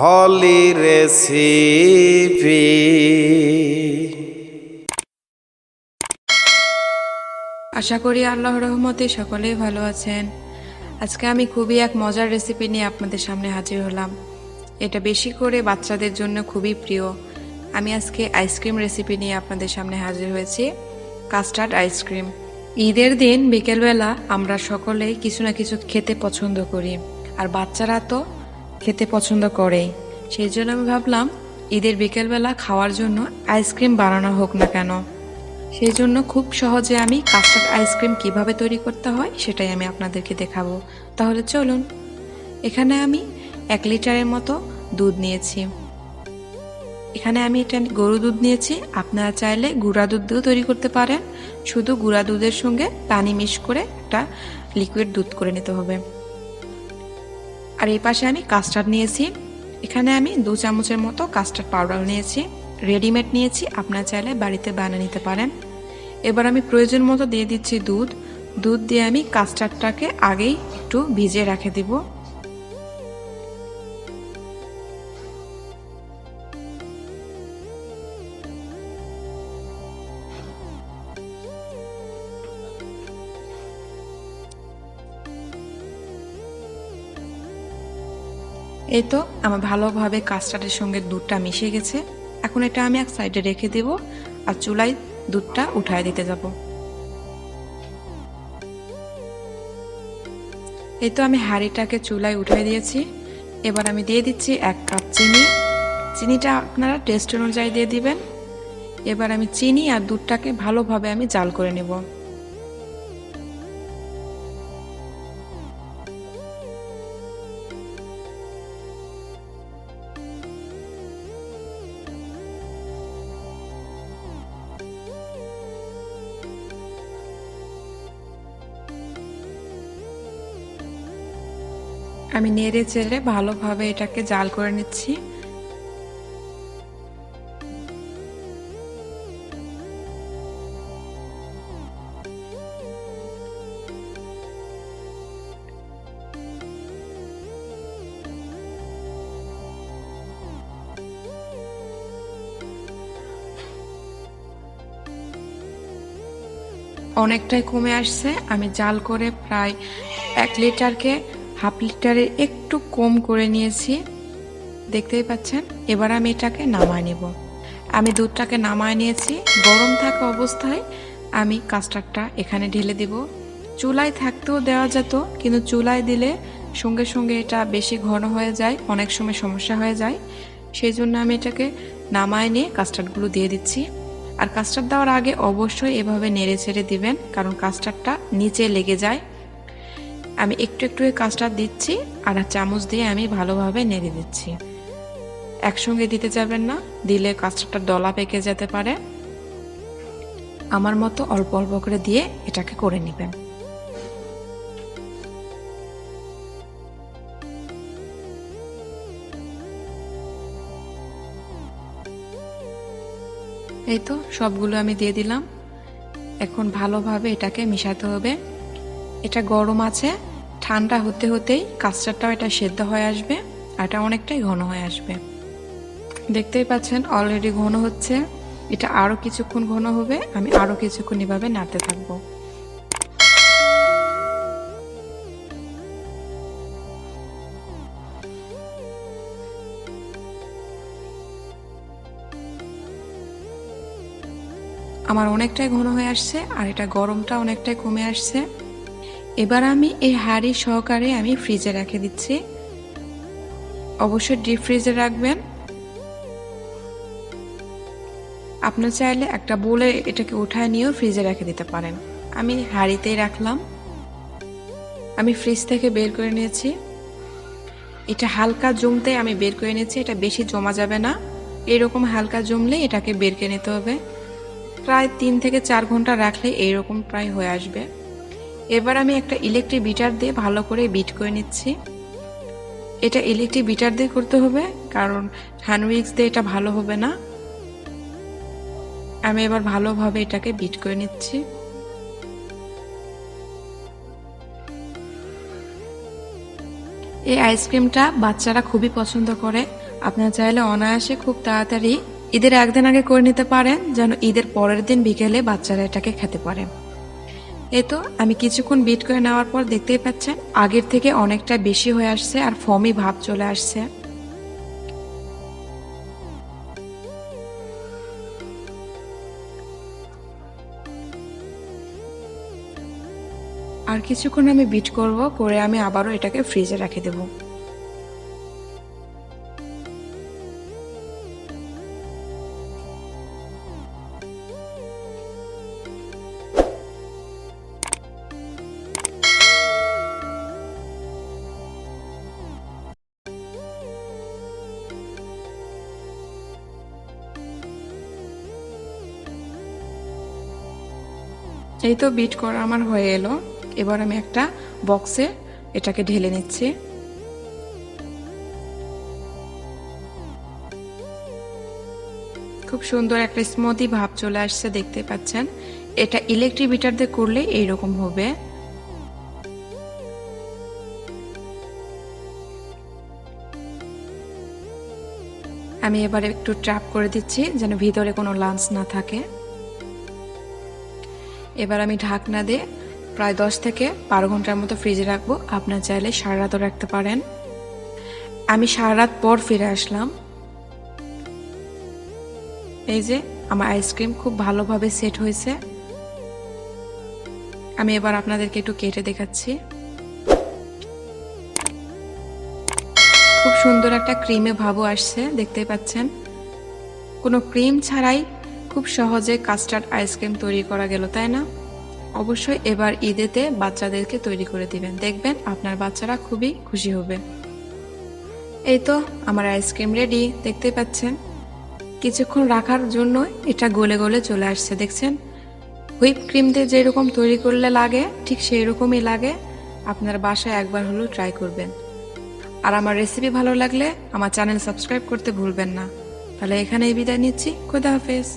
হলি recipe. আশা করি আল্লাহর রহমতে সকলেই ভালো আছেন। আজকে আমি খুবই এক মজার রেসিপি নিয়ে আপনাদের সামনে হাজির হলাম। এটা বেশি করে বাচ্চাদের জন্য খুবই প্রিয়। আমি আজকে আইসক্রিম রেসিপি নিয়ে আপনাদের সামনে হাজির হয়েছি, কাস্টার্ড আইসক্রিম। ঈদের দিন বিকেলবেলা আমরা সকলেই কিছু না কিছু খেতে পছন্দ করি, আর বাচ্চারা তো খেতে পছন্দ করেই। সেই জন্য আমি ভাবলাম ঈদের বিকেলবেলা খাওয়ার জন্য আইসক্রিম বানানো হোক না কেন। সেই জন্য খুব সহজে আমি কাস্টার্ড আইসক্রিম কিভাবে তৈরি করতে হয় সেটাই আমি আপনাদেরকে দেখাবো। তাহলে চলুন। এখানে আমি 1 লিটারের মতো দুধ নিয়েছি। এখানে আমি এটা গরু দুধ নিয়েছি। আপনারা চাইলে গুঁড়া দুধ দিয়েও তৈরি করতে পারেন। শুধু গুঁড়া দুধের সঙ্গে পানি মিক্স করে একটা লিকুইড দুধ করে নিতে হবে। আর এই পাশে আমি কাস্টার্ড নিয়েছি। এখানে আমি 2 চামচের মতো কাস্টার্ড পাউডার নিয়েছি। রেডিমেড নিয়েছি, আপনারা চাইলে বাড়িতে বানিয়ে নিতে পারেন। এবার আমি প্রয়োজন মতো দিয়ে দিচ্ছি দুধ। দুধ দিয়ে আমি কাস্টার্ডটাকে আগেই একটু ভিজিয়ে রেখে দিব। এই তো আমার ভালোভাবে কাস্টার্ডের সঙ্গে দুধটা মিশে গেছে। এখন এটা আমি এক সাইডে রেখে দেব আর চুলায় দুধটা উঠায় দিতে যাব। এই তো আমি হাঁড়িটাকে চুলায় উঠিয়ে দিয়েছি। এবার আমি দিয়ে দিচ্ছি 1 কাপ চিনি। চিনিটা আপনারা টেস্ট অনুযায়ী দিয়ে দিবেন। এবার আমি চিনি আর দুধটাকে ভালোভাবে আমি জাল করে নেব। আমি নেড়ে চেড়ে ভালোভাবে এটাকে জাল করে নিচ্ছি। অনেকটাই কমে আসছে। আমি জাল করে প্রায় 1 লিটারকে হাফ লিটারের একটু কম করে নিয়েছি, দেখতেই পাচ্ছেন। এবার আমি এটাকে নামায় নেব। আমি দুধটাকে নামায় নিয়েছি। গরম থাকা অবস্থায় আমি কাস্টার্ডটা এখানে ঢেলে দিব। চুলায় থাকতেও দেওয়া যেত, কিন্তু চুলায় দিলে সঙ্গে সঙ্গে এটা বেশি ঘন হয়ে যায়, অনেক সময় সমস্যা হয়ে যায়। সেই জন্য আমি এটাকে নামায় নিয়ে কাস্টার্ডগুলো দিয়ে দিচ্ছি। আর কাস্টার্ড দেওয়ার আগে অবশ্যই এভাবে নেড়ে ছেড়ে দিবেন, কারণ কাস্টার্ডটা নিচে লেগে যায়। আমি একটু একটু কাস্টার্ড দিচ্ছি আর চামচ দিয়ে আমি ভালোভাবে নেড়ে দিচ্ছি। একসঙ্গে দিতে যাবেন না, দিলে কাস্টার্ডটা দলা পেকে যেতে পারে। আমার মতো অল্প অল্প করে দিয়ে এটাকে করে নেবেন। এই তো সবগুলো আমি দিয়ে দিলাম। এখন ভালোভাবে এটাকে মিশাতে হবে। এটা গরম আছে, ঠান্ডা হতে হতেই কাস্টার্ডটাও এটা সেদ্ধ হয়ে আসবে আর এটা অনেকটাই ঘন হয়ে আসবে। দেখতেই পাচ্ছেন অলরেডি ঘন হচ্ছে। এটা আরো কিছুক্ষণ ঘন হবে। আমি আরো কিছুক্ষণ এভাবে নাড়তে থাকবো। আমার অনেকটাই ঘন হয়ে আসছে আর এটা গরমটা অনেকটাই কমে আসছে। এবার আমি এই হাঁড়ি সহকারে আমি ফ্রিজে রেখে দিচ্ছি। অবশ্যই ডিপ ফ্রিজে রাখবেন। আপনার চাইলে একটা বোলে এটাকে উঠায় নিয়েও ফ্রিজে রেখে দিতে পারেন। আমি হাঁড়িতেই রাখলাম। আমি ফ্রিজ থেকে বের করে নিয়েছি। এটা হালকা জমতে আমি বের করে নিয়েছি। এটা বেশি জমা যাবে না, এরকম হালকা জমলে এটাকে বের করে নিতে হবে। প্রায় 3 থেকে 4 ঘন্টা রাখলে এইরকম প্রায় হয়ে আসবে। এবার আমি একটা ইলেকট্রিক বিটার দিয়ে ভালো করে বিট করে নিচ্ছি। এটা ইলেকট্রিক বিটার দিয়ে করতে হবে, কারণ হ্যান্ড উইক্স দিয়ে এটা ভালো হবে না। আমি এবার ভালোভাবে এটাকে বিট করে নিচ্ছি। এই আইসক্রিমটা বাচ্চারা খুবই পছন্দ করে। আপনারা চাইলে অনায়াসে খুব তাড়াতাড়ি ঈদের একদিন আগে করে নিতে পারেন, যেন ঈদের পরের দিন বিকেলে বাচ্চারা এটাকে খেতে পারে। এই তো আমি কিছুক্ষণ বিট করে নেওয়ার পর দেখতেই পাচ্ছেন আগের থেকে অনেকটা বেশি হয়ে আসছে আর ফমি ভাব চলে আসছে। আর কিছুক্ষণ আমি বিট করব, করে আমি আবারও এটাকে ফ্রিজে রেখে দেব। এই তো বিট করা আমার হয়ে এলো। এবার আমি একটা বক্সে এটাকে ঢেলে নিচ্ছি। খুব সুন্দর একটা স্মুদি ভাব চলে আসছে, দেখতে পাচ্ছেন। এটা ইলেকট্রিক বিটার দিয়ে করলে এইরকম হবে। আমি এবার একটু ট্র্যাপ করে দিচ্ছি যেন ভিতরে কোনো লাঞ্চ না থাকে। এবার আমি ঢাকনা দিয়ে প্রায় 10 থেকে 12 ঘন্টার মতো ফ্রিজে রাখবো। আপনার চাইলে সারা রাতও রাখতে পারেন। আমি সারা রাত পর ফিরে আসলাম। এই যে আমার আইসক্রিম খুব ভালোভাবে সেট হয়েছে। আমি এবার আপনাদেরকে একটু কেটে দেখাচ্ছি। খুব সুন্দর একটা ক্রিমে ভাবও আসছে, দেখতেই পাচ্ছেন। কোনো ক্রিম ছাড়াই খুব সহজে কাস্টার্ড আইসক্রিম তৈরি করা গেল, তাই না? অবশ্যই এবার ঈদেতে বাচ্চাদেরকে তৈরি করে দিবেন, দেখবেন আপনার বাচ্চারা খুবই খুশি হবে। এই তো আমার আইসক্রিম রেডি, দেখতেই পাচ্ছেন। কিছুক্ষণ রাখার জন্য এটা গলে গলে চলে আসছে, দেখছেন। হুইপ ক্রিম দিয়ে যেরকম তৈরি করলে লাগে ঠিক সেই রকমই লাগে। আপনার বাসায় একবার হলেও ট্রাই করবেন। আর আমার রেসিপি ভালো লাগলে আমার চ্যানেল সাবস্ক্রাইব করতে ভুলবেন না। তাহলে এখানেই বিদায় নিচ্ছি। খোদা হাফেজ।